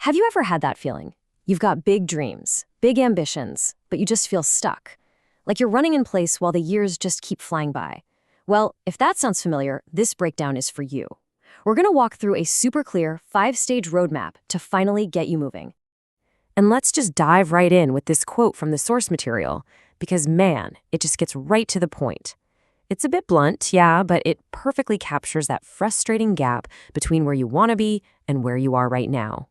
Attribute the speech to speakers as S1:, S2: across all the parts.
S1: Have you ever had that feeling? You've got big dreams, big ambitions, but you just feel stuck. Like you're running in place while the years just keep flying by. Well, if that sounds familiar, this breakdown is for you. We're going to walk through a super clear 5-stage roadmap to finally get you moving. And let's just dive right in with this quote from the source material, because man, it just gets right to the point. It's a bit blunt, yeah, but it perfectly captures that frustrating gap between where you want to be and where you are right now.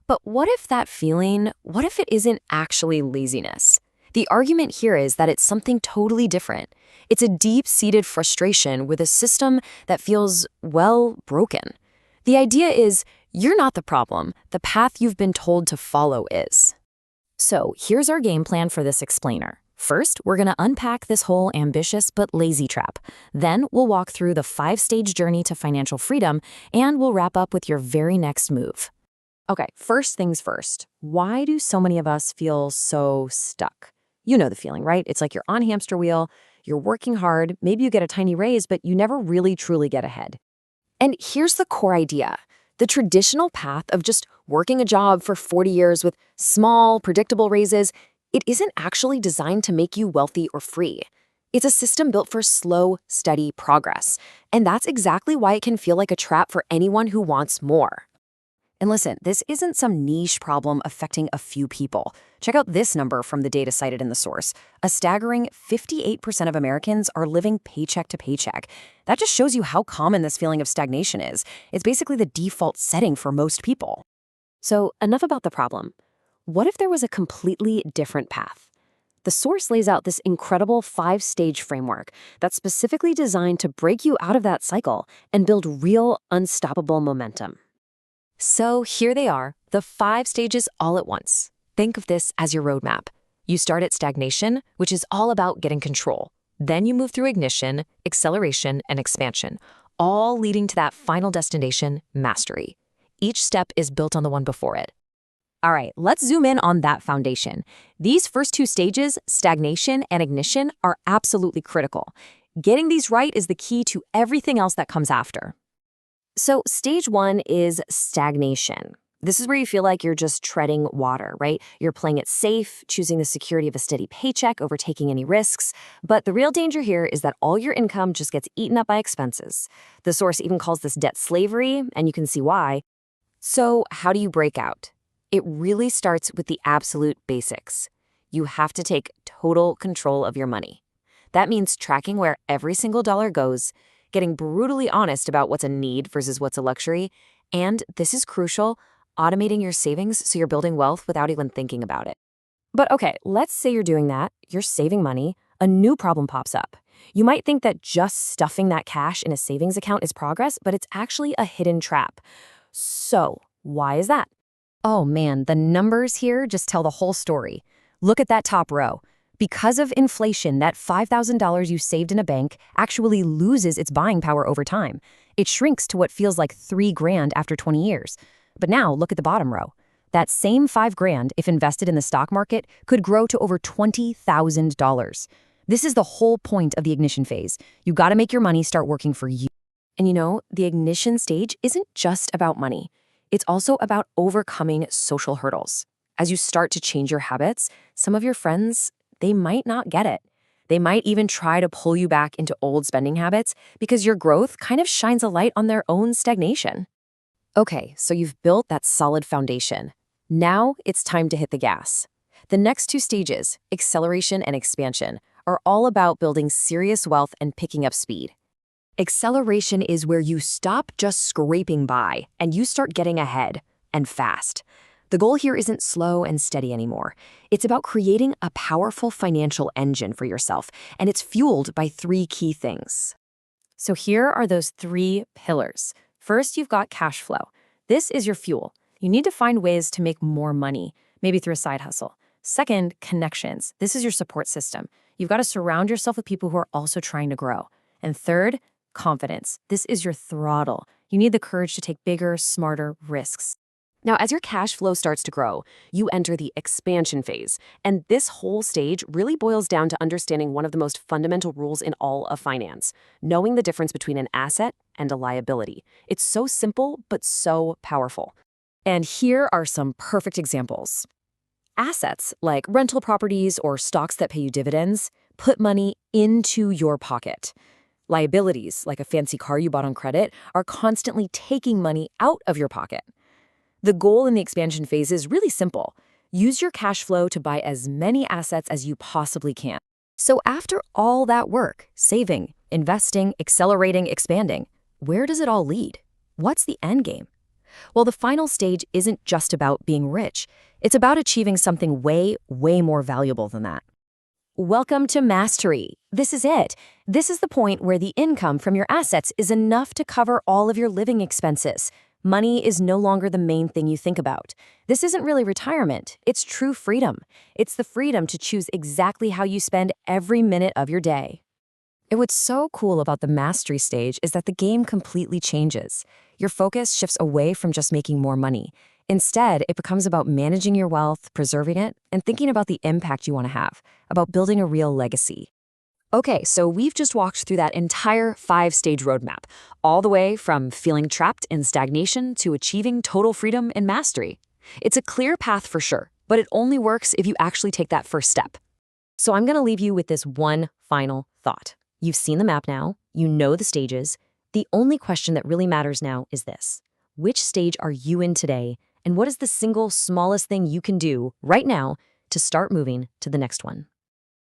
S1: But what if it isn't actually laziness? The argument here is that it's something totally different. It's a deep-seated frustration with a system that feels, well, broken. The idea is, you're not the problem. The path you've been told to follow is. So here's our game plan for this explainer. First, we're going to unpack this whole ambitious but lazy trap. Then we'll walk through the 5-stage journey to financial freedom, and we'll wrap up with your very next move. Okay, first things first. Why do so many of us feel so stuck? You know the feeling, right? It's like you're on hamster wheel, you're working hard, maybe you get a tiny raise, but you never really truly get ahead. And here's the core idea. The traditional path of just working a job for 40 years with small, predictable raises, it isn't actually designed to make you wealthy or free. It's a system built for slow, steady progress. And that's exactly why it can feel like a trap for anyone who wants more. And listen, this isn't some niche problem affecting a few people. Check out this number from the data cited in the source. A staggering 58% of Americans are living paycheck to paycheck. That just shows you how common this feeling of stagnation is. It's basically the default setting for most people. So enough about the problem. What if there was a completely different path? The source lays out this incredible 5-stage framework that's specifically designed to break you out of that cycle and build real, unstoppable momentum. So here they are, the 5 stages all at once. Think of this as your roadmap. You start at stagnation, which is all about getting control. Then you move through ignition, acceleration, and expansion, all leading to that final destination, mastery. Each step is built on the one before it. All right, let's zoom in on that foundation. These first 2 stages, stagnation and ignition, are absolutely critical. Getting these right is the key to everything else that comes after. So stage 1 is stagnation. This is where you feel like you're just treading water, right? You're playing it safe, choosing the security of a steady paycheck over taking any risks. But the real danger here is that all your income just gets eaten up by expenses. The source even calls this debt slavery, and you can see why. So how do you break out? It really starts with the absolute basics. You have to take total control of your money. That means tracking where every single dollar goes, getting brutally honest about what's a need versus what's a luxury, and, this is crucial, automating your savings so you're building wealth without even thinking about it. But okay, let's say you're doing that, you're saving money, a new problem pops up. You might think that just stuffing that cash in a savings account is progress, but it's actually a hidden trap. So, why is that? Oh man, the numbers here just tell the whole story. Look at that top row. Because of inflation, that $5,000 you saved in a bank actually loses its buying power over time. It shrinks to what feels like $3,000 after 20 years. But now look at the bottom row. That same $5,000, if invested in the stock market, could grow to over $20,000. This is the whole point of the ignition phase. You got to make your money start working for you. And you know, the ignition stage isn't just about money. It's also about overcoming social hurdles. As you start to change your habits, some of your friends, they might not get it. They might even try to pull you back into old spending habits because your growth kind of shines a light on their own stagnation. Okay, so you've built that solid foundation. Now it's time to hit the gas. The next 2 stages, acceleration and expansion, are all about building serious wealth and picking up speed. Acceleration is where you stop just scraping by and you start getting ahead, and fast. The goal here isn't slow and steady anymore. It's about creating a powerful financial engine for yourself, and it's fueled by 3 key things. So here are those 3 pillars. First, you've got cash flow. This is your fuel. You need to find ways to make more money, maybe through a side hustle. Second, connections. This is your support system. You've got to surround yourself with people who are also trying to grow. And third, confidence. This is your throttle. You need the courage to take bigger, smarter risks. Now, as your cash flow starts to grow, you enter the expansion phase. And this whole stage really boils down to understanding one of the most fundamental rules in all of finance, knowing the difference between an asset and a liability. It's so simple, but so powerful. And here are some perfect examples. Assets like rental properties or stocks that pay you dividends put money into your pocket. Liabilities, like a fancy car you bought on credit, are constantly taking money out of your pocket. The goal in the expansion phase is really simple. Use your cash flow to buy as many assets as you possibly can. So after all that work, saving, investing, accelerating, expanding, where does it all lead? What's the end game? Well, the final stage isn't just about being rich. It's about achieving something way, way more valuable than that. Welcome to Mastery. This is it. This is the point where the income from your assets is enough to cover all of your living expenses. Money is no longer the main thing you think about. This isn't really retirement. It's true freedom. It's the freedom to choose exactly how you spend every minute of your day. And what's so cool about the mastery stage is that the game completely changes. Your focus shifts away from just making more money. Instead, it becomes about managing your wealth, preserving it, and thinking about the impact you want to have, about building a real legacy. Okay, so we've just walked through that entire 5-stage roadmap, all the way from feeling trapped in stagnation to achieving total freedom and mastery. It's a clear path for sure, but it only works if you actually take that first step. So I'm going to leave you with this one final thought. You've seen the map now, you know the stages. The only question that really matters now is this. Which stage are you in today, and what is the single smallest thing you can do right now to start moving to the next one?